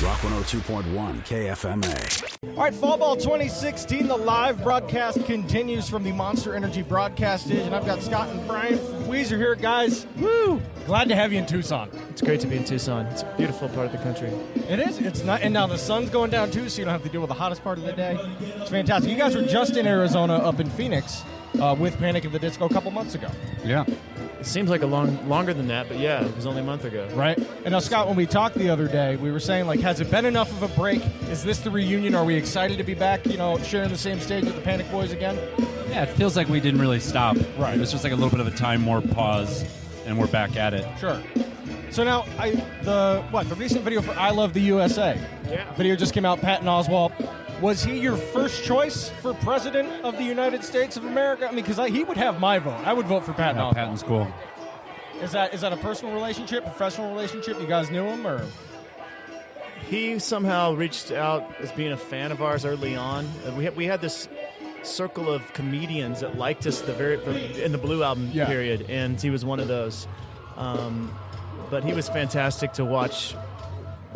Rock 102.1 KFMA. All right, Fall Ball 2016, the live broadcast continues from the Monster Energy broadcast stage, and I've got Scott and Brian from Weezer here, guys. Woo! Glad to have you in Tucson. It's great to be in Tucson. It's a beautiful part of the country. It is. It's not, and now the sun's going down too, so you don't have to deal with the hottest part of the day. It's fantastic. You guys were just in Arizona, up in Phoenix, with Panic at the Disco a couple months ago. Yeah. It seems like longer than that, but yeah, it was only a month ago. Right. And now, Scott, when we talked the other day, we were saying, like, has it been enough of a break? Is this the reunion? Are we excited to be back, sharing the same stage with the Panic Boys again? Yeah, it feels like we didn't really stop. Right. It was just like a little bit of a time warp pause, and we're back at it. Sure. So now, the recent video for I Love the USA. Yeah. Video just came out, Patton Oswalt. Was he your first choice for President of the United States of America? I mean, because he would have my vote. I would vote for Patton Oswalt. Patton's cool. Is that a personal relationship, professional relationship? You guys knew him, or? He somehow reached out as being a fan of ours early on. We had this circle of comedians that liked us in the Blue Album period, and he was one of those. But he was fantastic to watch.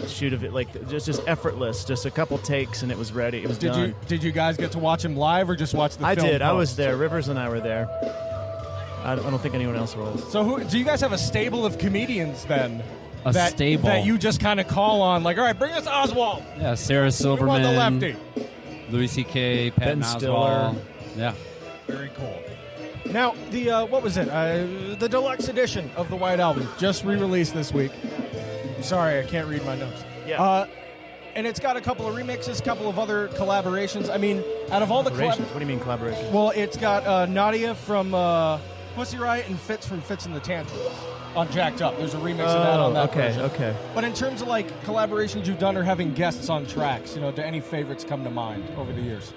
Shoot of it, like just effortless, just a couple takes and it was ready. It was done. Did you guys get to watch him live or just watch the film? I did. Post? I was there. Rivers and I were there. I don't think anyone else was. So do you guys have a stable of comedians then? Stable that you just kind of call on, like, all right, bring us Oswald. Yeah, Sarah Silverman, the lefty. Louis C.K., Patton Oswalt. Yeah, very cool. Now what was it? The deluxe edition of the White Album just re-released this week. Sorry, I can't read my notes. Yeah. And it's got a couple of remixes, a couple of other collaborations. I mean, out of all the collaborations. What do you mean collaborations? Well, it's got Nadia from Pussy Riot and Fitz from Fitz and the Tantrums on Jacked Up. There's a remix of that on that version. Okay. But in terms of like collaborations you've done or having guests on tracks, do any favorites come to mind over the years?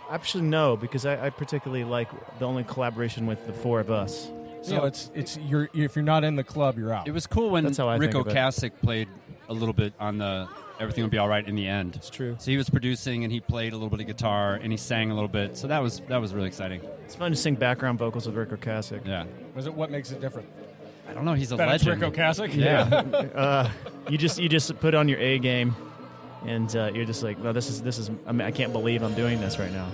Actually, no, because I particularly like the only collaboration with the four of us. So if you're not in the club, you're out. it was cool when That's how I Rick think of it. Ocasek played a little bit on the Everything Will Be All Right in the end. It's true. So he was producing and he played a little bit of guitar and he sang a little bit. So that was really exciting. It's fun to sing background vocals with Rick Ocasek. Yeah. What makes it different? I don't know. He's a That it's legend. Rick Ocasek? Yeah. You just put on your A game, and you're just like, well, this is. I mean, I can't believe I'm doing this right now.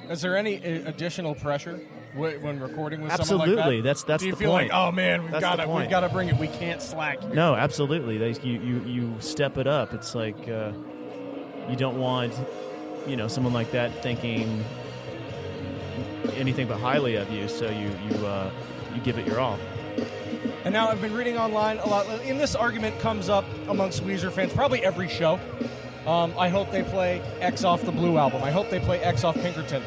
Is there any additional pressure when recording with Absolutely. someone like that? That's Do you the feel point. like, oh man, we've That's got the point. to bring it. We can't slack. Here. No, absolutely. You step it up. It's like you don't want someone like that thinking anything but highly of you. So you give it your all. And now I've been reading online a lot, and this argument comes up amongst Weezer fans probably every show. I hope they play X off the Blue Album. I hope they play X off Pinkerton.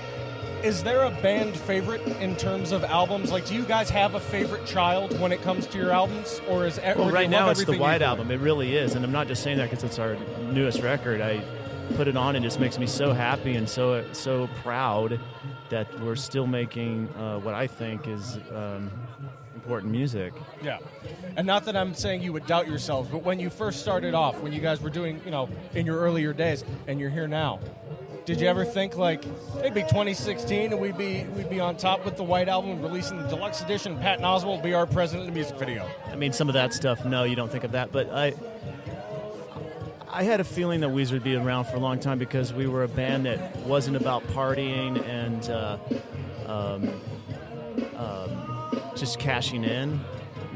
Is there a band favorite in terms of albums? Like, do you guys have a favorite child when it comes to your albums? Or is Well, right now it's the White Album. It really is. And I'm not just saying that because it's our newest record. I put it on and it just makes me so happy and so proud that we're still making what I think is important music. Yeah. And not that I'm saying you would doubt yourselves, but when you first started off, when you guys were doing, in your earlier days, and you're here now, did you ever think, like, it'd be 2016 and we'd be on top with the White Album, releasing the deluxe edition, Patton Oswalt would be our president of the music video? I mean, some of that stuff, no, you don't think of that. But I had a feeling that Weezer would be around for a long time because we were a band that wasn't about partying and just cashing in.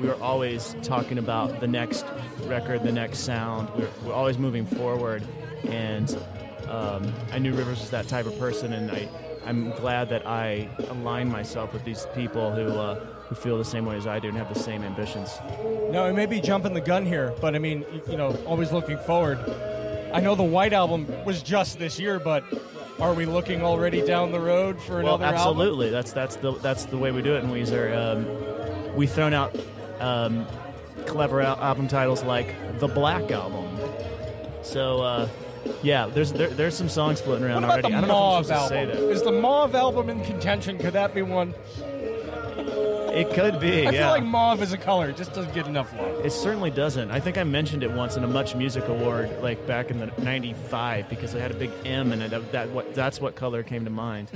We were always talking about the next record, the next sound. We're always moving forward. And I knew Rivers was that type of person, and I'm glad that I align myself with these people who feel the same way as I do and have the same ambitions. No, I may be jumping the gun here, but I mean, always looking forward. I know the White Album was just this year, but are we looking already down the road for another album? Absolutely. That's the way we do it in Weezer. We've thrown out clever album titles like the Black Album. So. Yeah, there's some songs floating around what about already. The I don't know if I'm Mauve supposed to say album? that. Is the Mauve album in contention? Could that be one? It could be, I feel like mauve is a color. It just doesn't get enough love. It certainly doesn't. I think I mentioned it once in a Much Music Award, like back in the '95, because it had a big M in it. That's what color came to mind.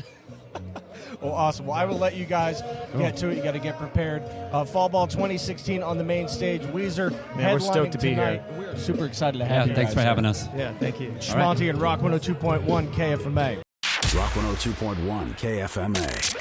Well, awesome. Well, I will let you guys get to it. You got to get prepared. Fall Ball 2016 on the main stage. Weezer Man, we're stoked to be tonight. here. We're super excited to have you Thanks guys for here. having us. Yeah, thank you. Schmonty and Rock 102.1 KFMA. Rock 102.1 KFMA.